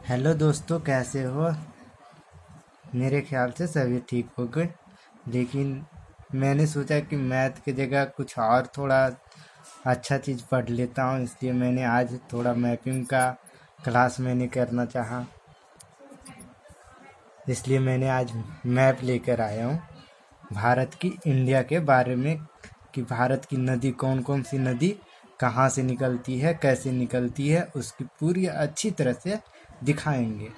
Hello दोस्तों, कैसे हो? मेरे ख्याल से सभी ठीक हो गए। लेकिन मैंने सोचा कि मैथ की जगह कुछ और थोड़ा अच्छा चीज़ पढ़ लेता हूँ, इसलिए मैंने आज थोड़ा मैपिंग का क्लास मैंने करना चाहा। इसलिए मैंने आज मैप लेकर आया हूँ भारत की, इंडिया के बारे में, कि भारत की नदी कौन कौन सी नदी कहाँ से निकलती है, कैसे निकलती है, उसकी पूरी अच्छी तरह से दिखाएंगे।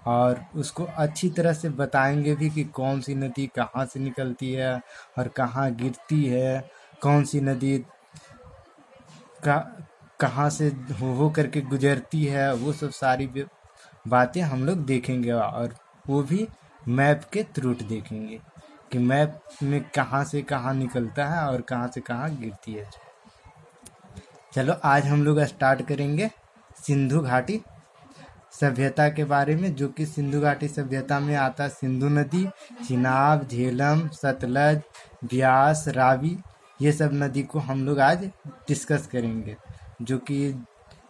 और उसको अच्छी तरह से बताएंगे भी कि कौन सी नदी कहाँ से निकलती है और कहाँ गिरती है, कौन सी नदी का कहाँ से हो करके गुजरती है। वो सब सारी बातें हम लोग देखेंगे, और वो भी मैप के थ्रू देखेंगे कि मैप में कहाँ से कहाँ निकलता है और कहाँ से कहाँ गिरती है। चलो आज हम लोग स्टार्ट करेंगे सिंधु घाटी सभ्यता के बारे में, जो कि सिंधु घाटी सभ्यता में आता है सिंधु नदी, चिनाब, झेलम, सतलज, ब्यास, रावी। ये सब नदी को हम लोग आज डिस्कस करेंगे, जो कि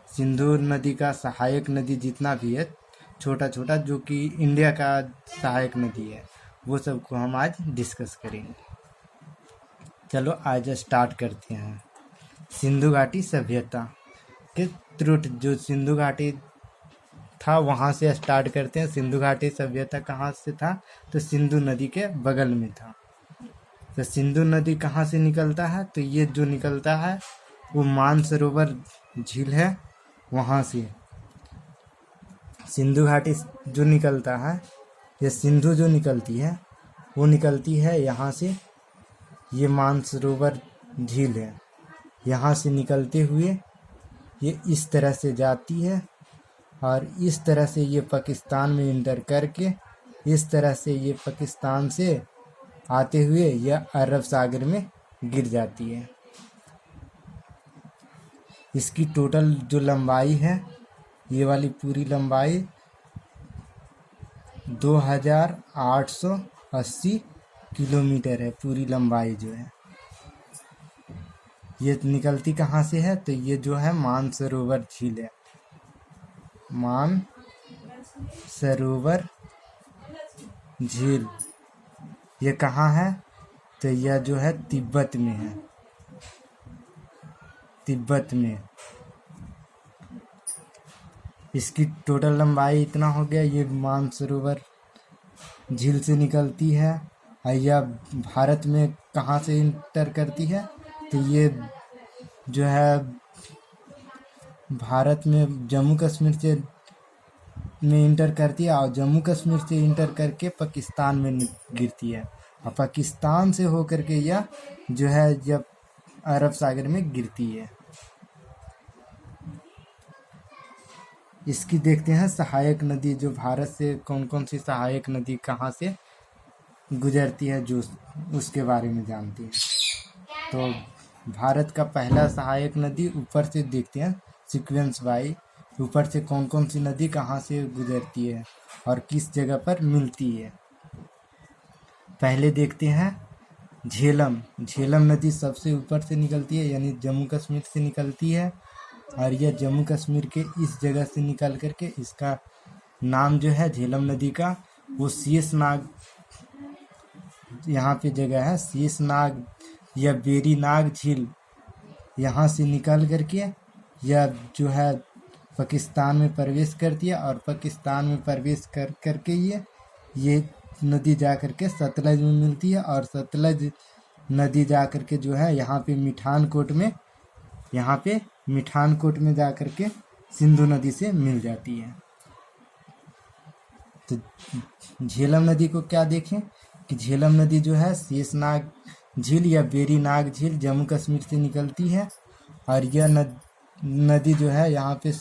सिंधु नदी का सहायक नदी जितना भी है छोटा छोटा, जो कि इंडिया का सहायक नदी है, वो सब को हम आज डिस्कस करेंगे। चलो आज स्टार्ट करते हैं सिंधु घाटी सभ्यता के थ्रू। जो सिंधु घाटी था वहाँ से स्टार्ट करते हैं। सिंधु घाटी सभ्यता कहाँ से था? तो सिंधु नदी के बगल में था। तो सिंधु नदी कहाँ से निकलता है? तो ये जो निकलता है वो मानसरोवर झील है, वहाँ से सिंधु घाटी जो निकलता है, ये सिंधु जो निकलती है वो निकलती है यहाँ से। ये मानसरोवर झील है, यहाँ से निकलते हुए ये इस तरह से जाती है, और इस तरह से ये पाकिस्तान में इंटर करके इस तरह से ये पाकिस्तान से आते हुए यह अरब सागर में गिर जाती है। इसकी टोटल जो लंबाई है, ये वाली पूरी लंबाई 2880 किलोमीटर है। पूरी लंबाई जो है ये निकलती कहाँ से है? तो ये जो है मानसरोवर झील है। मानसरोवर झील ये कहाँ है? तो यह जो है तिब्बत में है। तिब्बत में इसकी टोटल लंबाई इतना हो गया। ये मानसरोवर झील से निकलती है, और यह भारत में कहाँ से इंटर करती है? तो ये जो है भारत में जम्मू कश्मीर से में इंटर करती है, और जम्मू कश्मीर से इंटर करके पाकिस्तान में गिरती है, और पाकिस्तान से होकर के यह जो है जब अरब सागर में गिरती है। इसकी देखते हैं सहायक नदी, जो भारत से कौन कौन सी सहायक नदी कहाँ से गुजरती है, जो उसके बारे में जानते हैं। तो भारत का पहला सहायक नदी ऊपर से देखते हैं सीक्वेंस बाई, ऊपर से कौन कौन सी नदी कहाँ से गुजरती है और किस जगह पर मिलती है। पहले देखते हैं झेलम। झेलम नदी सबसे ऊपर से निकलती है, यानी जम्मू कश्मीर से निकलती है, और यह जम्मू कश्मीर के इस जगह से निकल करके, इसका नाम जो है झेलम नदी का, वो शीशनाग यहाँ पे जगह है, शीशनाग या बेरीनाग झील, यहाँ से निकल करके यह जो है पाकिस्तान में प्रवेश करती है, और पाकिस्तान में प्रवेश कर करके ये नदी जा करके सतलज में मिलती है, और सतलज नदी जा करके जो है यहाँ पे मिठानकोट में जा करके सिंधु नदी से मिल जाती है। तो झेलम नदी को क्या देखें कि झेलम नदी जो है शेषनाग झील या बेरीनाग झील जम्मू कश्मीर से निकलती है, और यह नदी जो है यहाँ पे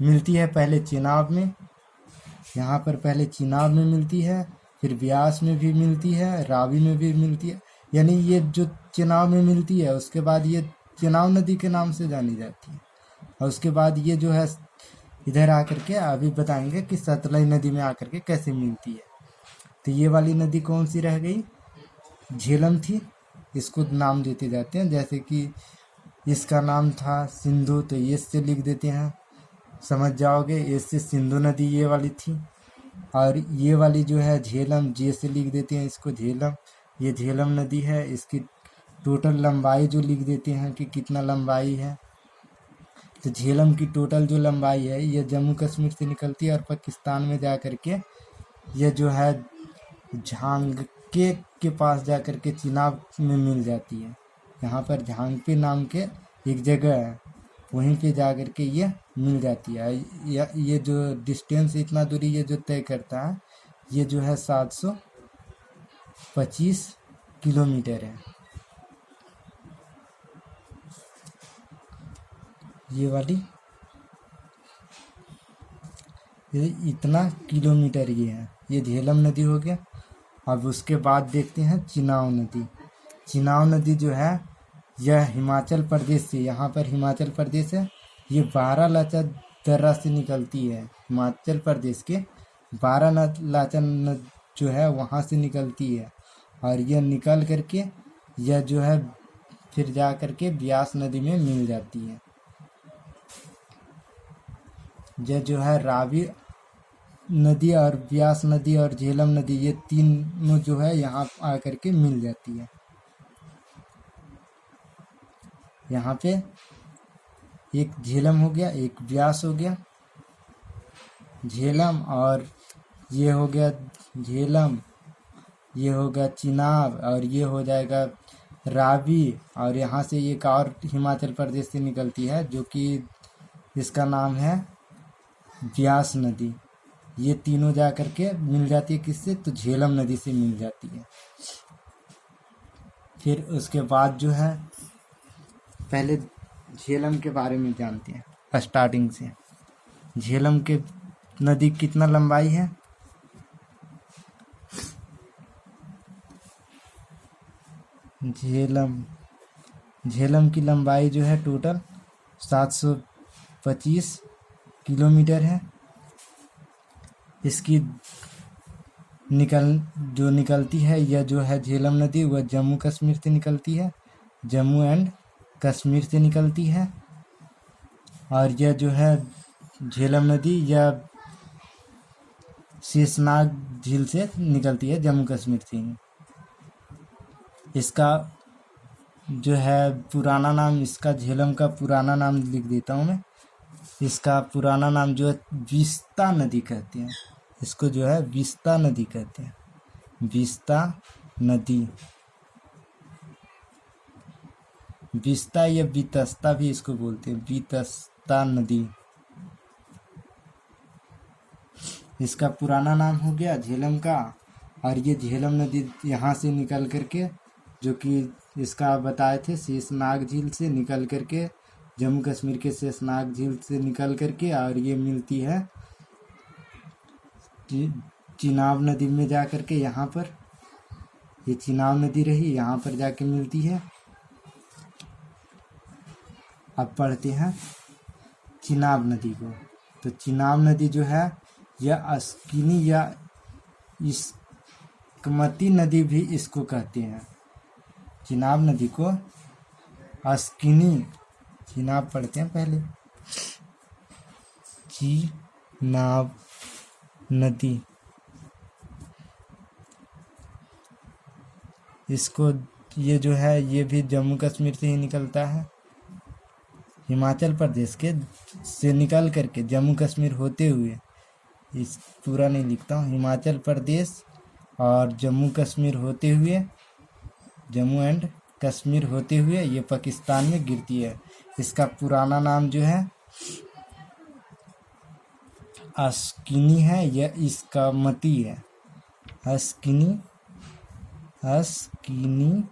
मिलती है पहले चिनाब में। यहाँ पर पहले चिनाब में मिलती है, फिर ब्यास में भी मिलती है, रावी में भी मिलती है। यानी ये जो चिनाब में मिलती है, उसके बाद ये चिनाब नदी के नाम से जानी जाती है, और उसके बाद ये जो है इधर आकर के अभी बताएंगे कि सतलज नदी में आकर के कैसे मिलती है। तो ये वाली नदी कौन सी रह गई? झेलम थी। इसको नाम देते जाते हैं, जैसे कि इसका नाम था सिंधु, तो ये से लिख देते हैं। समझ जाओगे। ए से सिंधु नदी ये वाली थी, और ये वाली जो है झेलम, जे से लिख देते हैं इसको झेलम, ये झेलम नदी है। इसकी टोटल लंबाई जो लिख देते हैं कि कितना लंबाई है, तो झेलम की टोटल जो लंबाई है ये जम्मू कश्मीर से निकलती है और पाकिस्तान में जा कर के ये जो है झांगके के पास जा कर के चिनाब में मिल जाती है। यहाँ पर झांगपे नाम के एक जगह है, वहीं पे जा कर के ये मिल जाती है। ये जो डिस्टेंस, इतना दूरी ये जो तय करता है, ये जो है 725 किलोमीटर है। ये वाली ये इतना किलोमीटर ये है। ये झेलम नदी हो गया। अब उसके बाद देखते हैं चिनाब नदी। चिनाब नदी जो है यह हिमाचल प्रदेश से, यहाँ पर हिमाचल प्रदेश है, ये बारालाचा दर्रा से निकलती है। हिमाचल प्रदेश के बारालाचा जो है वहाँ से निकलती है, और यह निकल करके यह जो है फिर जा करके ब्यास नदी में मिल जाती है। यह जो है रावी नदी और ब्यास नदी और झेलम नदी, ये तीनों जो है यहाँ आकर के मिल जाती है। यहाँ पे एक झेलम हो गया, एक ब्यास हो गया, झेलम, और ये हो गया झेलम, ये हो गया चिनाब, और ये हो जाएगा रावी। और यहाँ से एक और हिमाचल प्रदेश से निकलती है जो कि इसका नाम है ब्यास नदी। ये तीनों जा कर के मिल जाती है किससे, तो झेलम नदी से मिल जाती है। फिर उसके बाद जो है पहले झेलम के बारे में जानते हैं स्टार्टिंग से। झेलम के नदी कितना लंबाई है, झेलम की लंबाई जो है टोटल 725 किलोमीटर है। इसकी निकलती है, यह जो है झेलम नदी वह जम्मू कश्मीर से निकलती है, जम्मू एंड कश्मीर से निकलती है। और यह जो है झेलम नदी यह शेषनाग झील से निकलती है, जम्मू कश्मीर से ही। इसका जो है पुराना नाम, इसका झेलम का पुराना नाम लिख देता हूँ मैं। इसका पुराना नाम जो है विस्ता नदी कहते हैं, इसको जो है विस्ता नदी कहते हैं, विस्ता नदी। विस्ता या वितस्ता भी इसको बोलते हैं, वितस्ता नदी। इसका पुराना नाम हो गया झेलम का। और ये झेलम नदी यहाँ से निकल करके, जो कि इसका बताए थे शेषनाग झील से निकल करके, जम्मू कश्मीर के शेषनाग झील से निकल करके, और ये मिलती है चिनाब नदी में जा करके। यहाँ पर ये चिनाब नदी रही, यहाँ पर जाके मिलती है। अब पढ़ते हैं चिनाब नदी को। तो चिनाब नदी जो है यह अस्किनी या इस्कमती नदी भी इसको कहते हैं। चिनाब नदी को अस्किनी, चिनाब पढ़ते हैं पहले, चिनाब नदी, इसको ये जो है ये भी जम्मू कश्मीर से ही निकलता है। हिमाचल प्रदेश के से निकल करके जम्मू कश्मीर होते हुए, इस पूरा नहीं लिखता हूँ, हिमाचल प्रदेश और जम्मू कश्मीर होते हुए, जम्मू एंड कश्मीर होते हुए ये पाकिस्तान में गिरती है। इसका पुराना नाम जो है अस्किनी है, यह इस्कमती है। अस्किनी, अस्किनी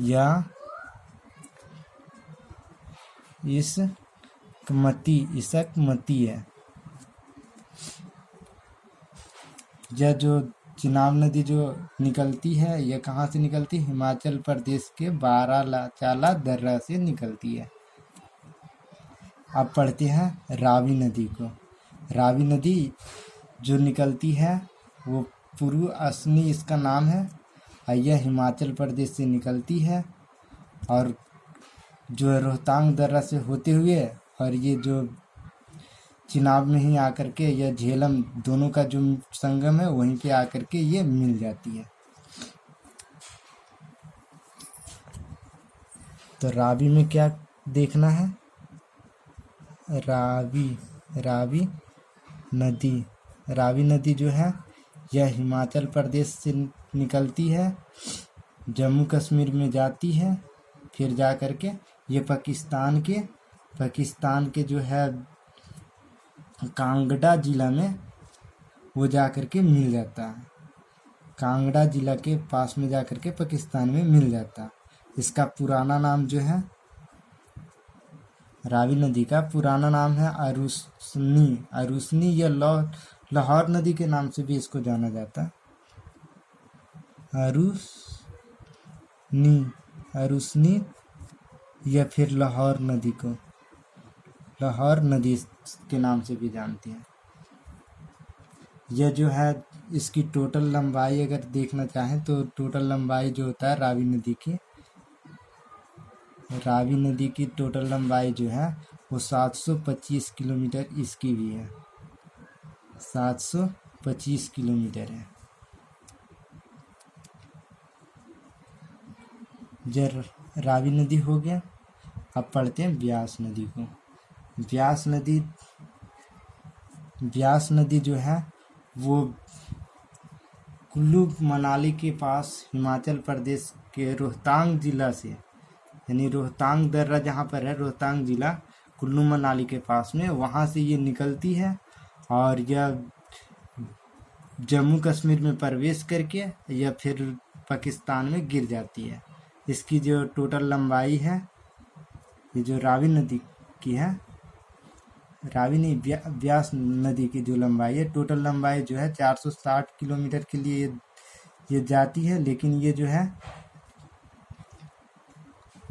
या इस्कमती है। यह जो चिनाब नदी जो निकलती है, यह कहाँ से निकलती है, हिमाचल प्रदेश के बारालाचा दर्रा से निकलती है। अब पढ़ते हैं रावी नदी को। रावी नदी जो निकलती है वो पूर्व असनी इसका नाम है, और यह हिमाचल प्रदेश से निकलती है, और जो रोहतांग दर्रा से होते हुए, और ये जो चिनाब में ही आकर के, या झेलम, दोनों का जो संगम है वहीं पे आकर के ये मिल जाती है। तो रावी में क्या देखना है? रावी नदी। रावी नदी जो है यह हिमाचल प्रदेश से निकलती है, जम्मू कश्मीर में जाती है, फिर जा कर के ये पाकिस्तान के जो है कांगड़ा जिला में वो जा कर के मिल जाता है। कांगड़ा जिला के पास में जा कर के पाकिस्तान में मिल जाता है। इसका पुराना नाम जो है, रावी नदी का पुराना नाम है अरुस्नी या लाहौर नदी के नाम से भी इसको जाना जाता है। अरुस्नी या फिर लाहौर नदी को लाहौर नदी के नाम से भी जानती हैं। यह जो है इसकी टोटल लंबाई अगर देखना चाहें तो टोटल लंबाई जो होता है रावी नदी की टोटल लंबाई जो है वो 725 किलोमीटर इसकी भी है। 725 किलोमीटर है। जर रावी नदी हो गया। अब पढ़ते हैं ब्यास नदी को। ब्यास नदी जो है वो कुल्लू मनाली के पास हिमाचल प्रदेश के रोहतांग जिला से, यानी रोहतांग दर्रा जहाँ पर है, रोहतांग जिला कुल्लू मनाली के पास में, वहाँ से ये निकलती है और यह जम्मू कश्मीर में प्रवेश करके या फिर पाकिस्तान में गिर जाती है। इसकी जो टोटल लंबाई है, ये जो रावी नदी की है, ब्यास नदी की जो लंबाई है, टोटल लंबाई जो है 460 किलोमीटर के लिए ये जाती है। लेकिन ये जो है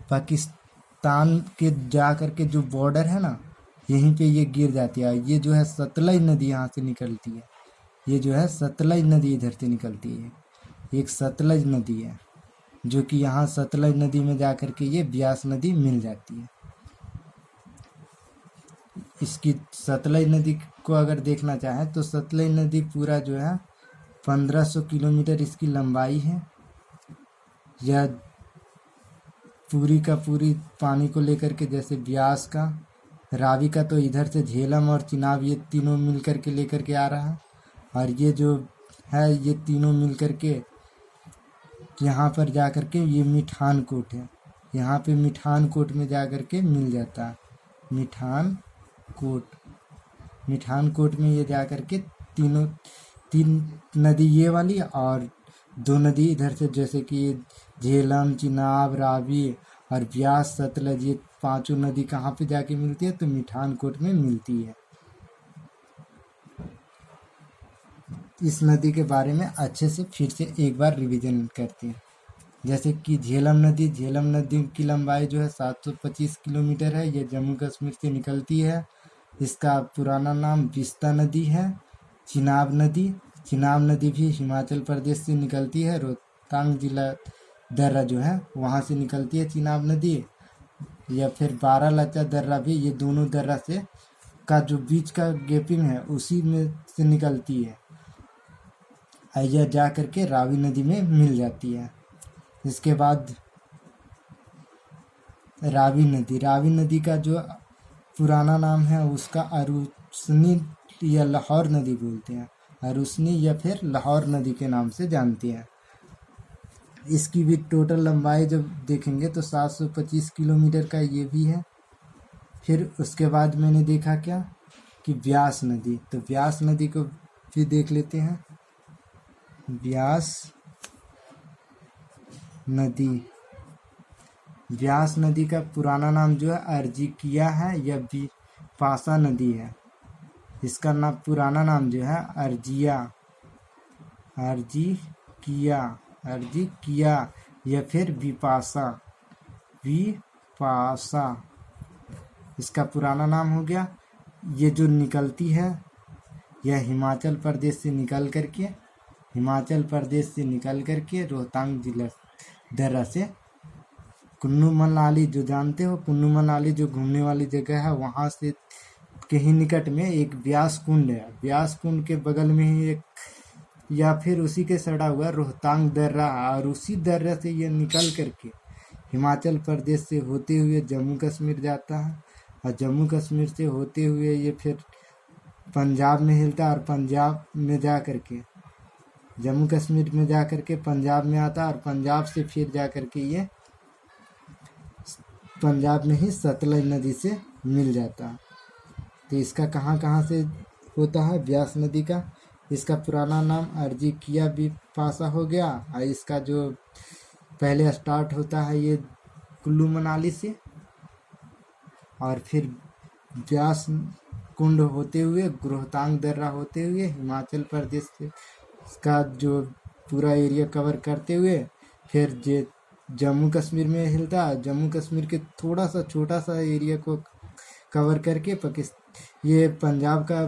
पाकिस्तान के जा कर के जो बॉर्डर है ना, यहीं पे ये गिर जाती है। ये जो है सतलज नदी यहाँ से निकलती है। ये जो है सतलज नदी इधर से निकलती है। एक सतलज नदी है जो कि यहाँ सतलज नदी में जा कर के ये ब्यास नदी मिल जाती है। इसकी सतलज नदी को अगर देखना चाहें तो सतलज नदी पूरा जो है 1500 किलोमीटर इसकी लंबाई है। यह पूरी का पूरी पानी को लेकर के, जैसे ब्यास का, रावी का तो इधर से झेलम और चिनाब ये तीनों मिल कर के लेकर के आ रहा है, और ये जो है ये तीनों मिल कर के यहाँ पर जा कर के ये मिठानकोट है। यहाँ पे मिठानकोट में जा कर के मिल जाता है। मिठानकोट में ये जा कर के तीन नदी ये वाली और 2 नदी इधर से, जैसे कि झेलम, चिनाब, रावी और ब्यास, सतलज, ये 5 नदी कहाँ पे जाके मिलती है? तो मिठानकोट में मिलती है। इस नदी के बारे में अच्छे से फिर से एक बार रिवीजन करते हैं। जैसे कि झेलम नदी की लंबाई जो है 725 किलोमीटर है। ये जम्मू कश्मीर से निकलती है। इसका पुराना नाम बिस्ता नदी है। चिनाब नदी भी हिमाचल प्रदेश से निकलती है। रोहतांग जिला दर्रा जो है वहाँ से निकलती है चिनाब नदी। या फिर बारालाचा दर्रा भी, ये दोनों दर्रा से का जो बीच का गैपिंग है उसी में से निकलती है। यह जा करके रावी नदी में मिल जाती है। इसके बाद रावी नदी का जो पुराना नाम है उसका अरुस्नी या लाहौर नदी बोलते हैं। अरुस्नी या फिर लाहौर नदी के नाम से जानते हैं। इसकी भी टोटल लंबाई जब देखेंगे तो 725 किलोमीटर का ये भी है। फिर उसके बाद मैंने देखा क्या कि ब्यास नदी, तो ब्यास नदी को भी देख लेते हैं। ब्यास नदी का पुराना नाम जो है अर्जिकिया है या बिपाशा नदी है। इसका पुराना नाम जो है अर्जिकिया या फिर बिपाशा इसका पुराना नाम हो गया। ये जो निकलती है यह हिमाचल प्रदेश से निकल करके रोहतांग जिला दर्रा से कुल्लू मनाली, जो जानते हो कुल्लू मनाली जो घूमने वाली जगह है, वहाँ से के ही निकट में एक व्यास कुंड है। व्यास कुंड के बगल में ही एक, या फिर उसी के सड़ा हुआ रोहतांग दर्रा, और उसी दर्रा से ये निकल करके हिमाचल प्रदेश से होते हुए जम्मू कश्मीर जाता है, और जम्मू कश्मीर से होते हुए ये फिर पंजाब में हिलता है, और पंजाब में जा करके जम्मू कश्मीर में जा करके पंजाब में आता है, और पंजाब से फिर जा करके ये पंजाब में ही सतलज नदी से मिल जाता है। तो इसका कहाँ कहाँ से होता है व्यास नदी का? इसका पुराना नाम अर्जिकिया बिपाशा हो गया, और इसका जो पहले स्टार्ट होता है ये कुल्लू मनाली से, और फिर व्यास कुंड होते हुए रोहतांग दर्रा होते हुए हिमाचल प्रदेश से का जो पूरा एरिया कवर करते हुए फिर जे जम्मू कश्मीर में हिलता है। जम्मू कश्मीर के थोड़ा सा छोटा सा एरिया को कवर करके ये पंजाब का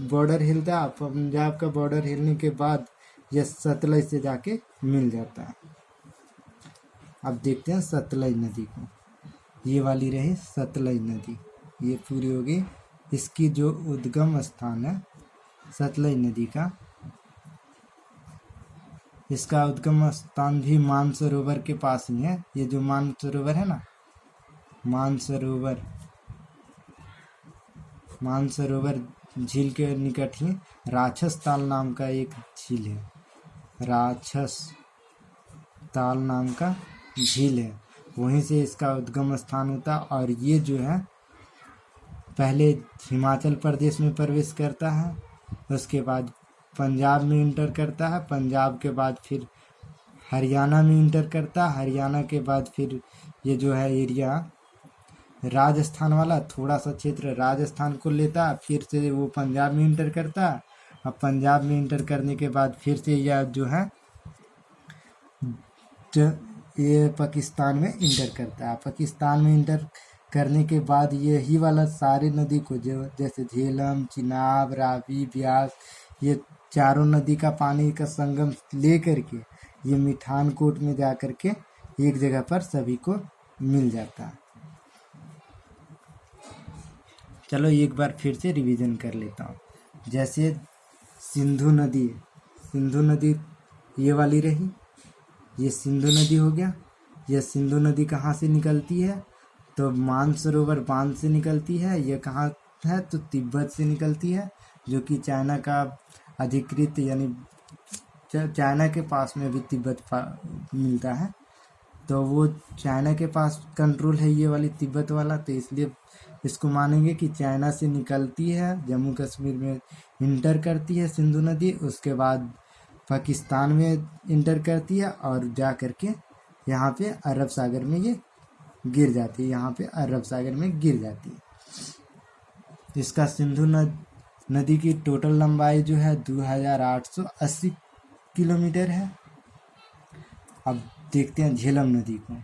बॉर्डर हिलता है। पंजाब का बॉर्डर हिलने के बाद ये सतलज से जाके मिल जाता है। अब देखते हैं सतलज नदी को। ये वाली रही सतलज नदी, ये पूरी होगी। इसकी जो उद्गम स्थान है सतलज नदी का, इसका उद्गम स्थान भी मानसरोवर के पास ही है। ये जो मानसरोवर है ना, मानसरोवर झील के निकट ही राक्षस ताल नाम का एक झील है। राक्षस ताल नाम का झील है, वहीं से इसका उद्गम स्थान होता। और ये जो है पहले हिमाचल प्रदेश में प्रवेश करता है, उसके बाद पंजाब में इंटर करता है, पंजाब के बाद फिर हरियाणा में इंटर करता है, हरियाणा के बाद फिर ये जो है एरिया राजस्थान वाला थोड़ा सा क्षेत्र राजस्थान को लेता है, फिर से वो पंजाब में इंटर करता है। अब पंजाब में इंटर करने के बाद फिर से यह जो है ये पाकिस्तान में इंटर करता है। पाकिस्तान में इंटर करने के बाद यही वाला सारे नदी को जो जैसे झेलम, चिनाब, रावी, ब्यास, ये चारों नदी का पानी का संगम ले करके ये मिठानकोट में जा करके एक जगह पर सभी को मिल जाता है। चलो एक बार फिर से रिवीजन कर लेता हूँ। जैसे सिंधु नदी ये वाली रही, ये सिंधु नदी हो गया। यह सिंधु नदी कहाँ से निकलती है? तो मानसरोवर बांध से निकलती है। ये कहाँ है? तो तिब्बत से निकलती है, जो कि चाइना का अधिकृत, यानी चाइना के पास में भी तिब्बत मिलता है, तो वो चाइना के पास कंट्रोल है ये वाली तिब्बत वाला, तो इसलिए इसको मानेंगे कि चाइना से निकलती है, जम्मू कश्मीर में इंटर करती है सिंधु नदी, उसके बाद पाकिस्तान में इंटर करती है और जा करके यहाँ पे अरब सागर में ये गिर जाती है, यहाँ पे अरब सागर में गिर जाती है। इसका सिंधु नदी की टोटल लंबाई जो है 2880 किलोमीटर है। अब देखते हैं झेलम नदी को।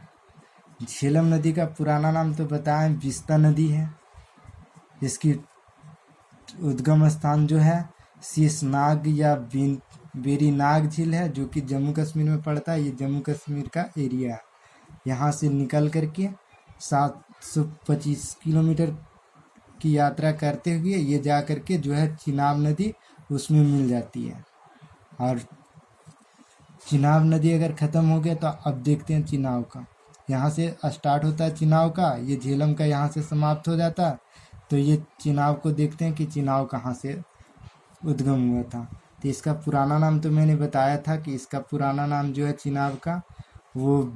झेलम नदी का पुराना नाम तो बताएं विस्ता नदी है। इसकी उद्गम स्थान जो है शीशनाग या वेरीनाग झील है, जो कि जम्मू कश्मीर में पड़ता है। ये जम्मू कश्मीर का एरिया है। यहाँ से निकल करके 725 किलोमीटर की यात्रा करते हुए ये जा करके जो है चिनाब नदी उसमें मिल जाती है। और चिनाब नदी अगर ख़त्म हो गया तो अब देखते हैं चिनाब का। यहाँ से स्टार्ट होता है चिनाब का, ये झेलम का यहाँ से समाप्त हो जाता है। तो ये चिनाब को देखते हैं कि चिनाब कहाँ से उद्गम हुआ था। तो इसका पुराना नाम तो मैंने बताया था कि इसका पुराना नाम जो है चिनाब का वो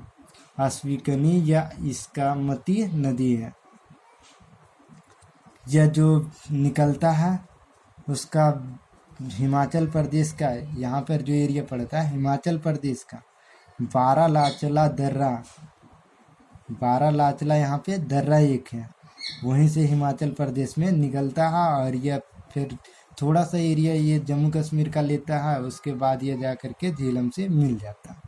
अश्विकनी या इस्कामती नदी है। यह जो निकलता है उसका हिमाचल प्रदेश का, यहाँ पर जो एरिया पड़ता है हिमाचल प्रदेश का बारालाचला यहाँ पे दर्रा एक है, वहीं से हिमाचल प्रदेश में निकलता है। और यह फिर थोड़ा सा एरिया ये जम्मू कश्मीर का लेता है, उसके बाद ये जा कर के झेलम से मिल जाता है।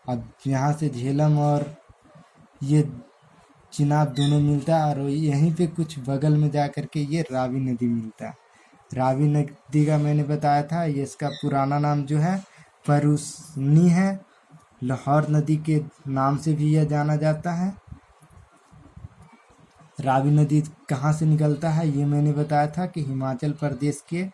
अब यहाँ से झेलम और ये चिनाब दोनों मिलता है, और यहीं पे कुछ बगल में जा कर के ये रावी नदी मिलता है। रावी नदी का मैंने बताया था, ये इसका पुराना नाम जो है परुसनी है। लाहौर नदी के नाम से भी यह जाना जाता है। रावी नदी कहाँ से निकलता है ये मैंने बताया था कि हिमाचल प्रदेश के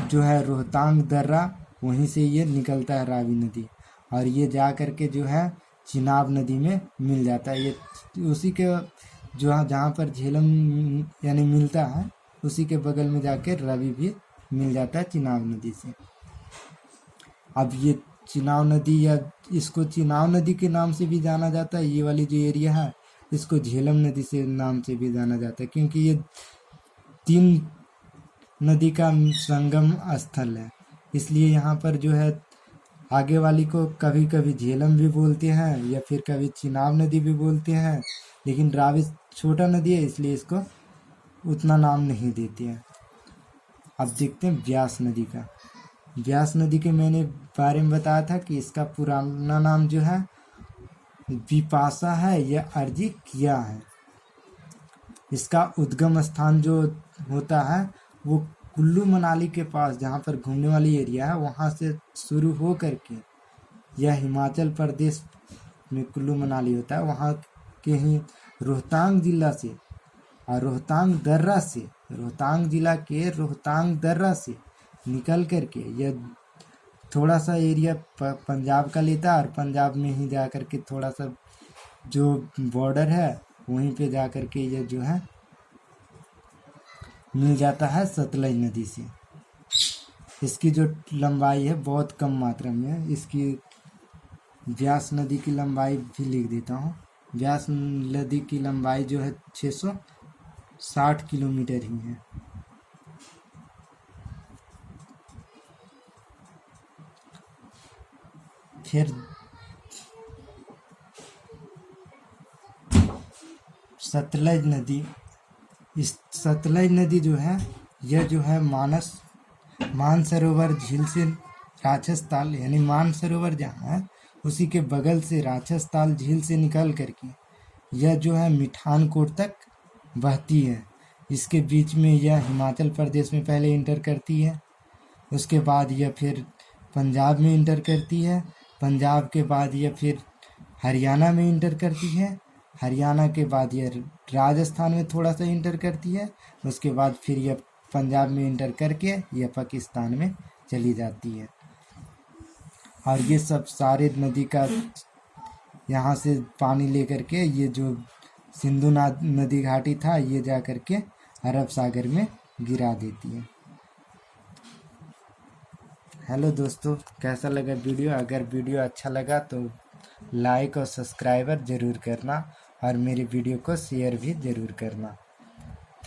जो है रोहतांग दर्रा वहीं से ये निकलता है रावी नदी, और ये जा कर के जो है चिनाब नदी में मिल जाता है। ये उसी के जो जहाँ पर झेलम यानी मिलता है उसी के बगल में जाके रावी भी मिल जाता है चिनाब नदी से। अब ये चिनाब नदी या इसको चिनाब नदी के नाम से भी जाना जाता है, ये वाली जो एरिया है इसको झेलम नदी से नाम से भी जाना जाता है, क्योंकि ये 3 नदी का संगम स्थल है। इसलिए यहाँ पर जो है आगे वाली को कभी कभी झेलम भी बोलते हैं या फिर कभी चिनाब नदी भी बोलते हैं, लेकिन रावी छोटा नदी है इसलिए इसको उतना नाम नहीं देते हैं। अब देखते हैं व्यास नदी का। व्यास नदी के मैंने बारे में बताया था कि इसका पुराना नाम जो है विपाशा है या अर्जिकिया है। इसका उद्गम स्थान जो होता है वो कुल्लू मनाली के पास, जहाँ पर घूमने वाली एरिया है वहाँ से शुरू हो करके यह हिमाचल प्रदेश में कुल्लू मनाली होता है, वहाँ के ही रोहतांग जिला से और रोहतांग जिला के रोहतांग दर्रा से निकल करके यह थोड़ा सा एरिया पंजाब का लेता है, और पंजाब में ही जा कर के थोड़ा सा जो बॉर्डर है वहीं पे जा कर के यह जो है मिल जाता है सतलज नदी से। इसकी जो लंबाई है बहुत कम मात्रा में है। इसकी व्यास नदी की लंबाई भी लिख देता हूँ। व्यास नदी की लंबाई जो है 660 किलोमीटर ही है। फिर सतलज नदी, इस सतलज नदी जो है यह जो है मानसरोवर झील से राक्षस ताल यानी मानसरोवर जहाँ है उसी के बगल से राक्षस ताल झील से निकल करके यह जो है मिठानकोट तक बहती है। इसके बीच में यह हिमाचल प्रदेश में पहले इंटर करती है, उसके बाद यह फिर पंजाब में इंटर करती है, पंजाब के बाद यह फिर हरियाणा में इंटर करती है, हरियाणा के बाद यह राजस्थान में थोड़ा सा इंटर करती है, उसके बाद फिर यह पंजाब में इंटर करके यह पाकिस्तान में चली जाती है। और ये सब सारे नदी का यहाँ से पानी लेकर के ये जो सिंधु नदी घाटी था ये जा कर के अरब सागर में गिरा देती है। हेलो दोस्तों, कैसा लगा वीडियो? अगर वीडियो अच्छा लगा तो लाइक और सब्सक्राइबर ज़रूर करना और मेरी वीडियो को शेयर भी ज़रूर करना।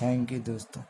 थैंक यू दोस्तों।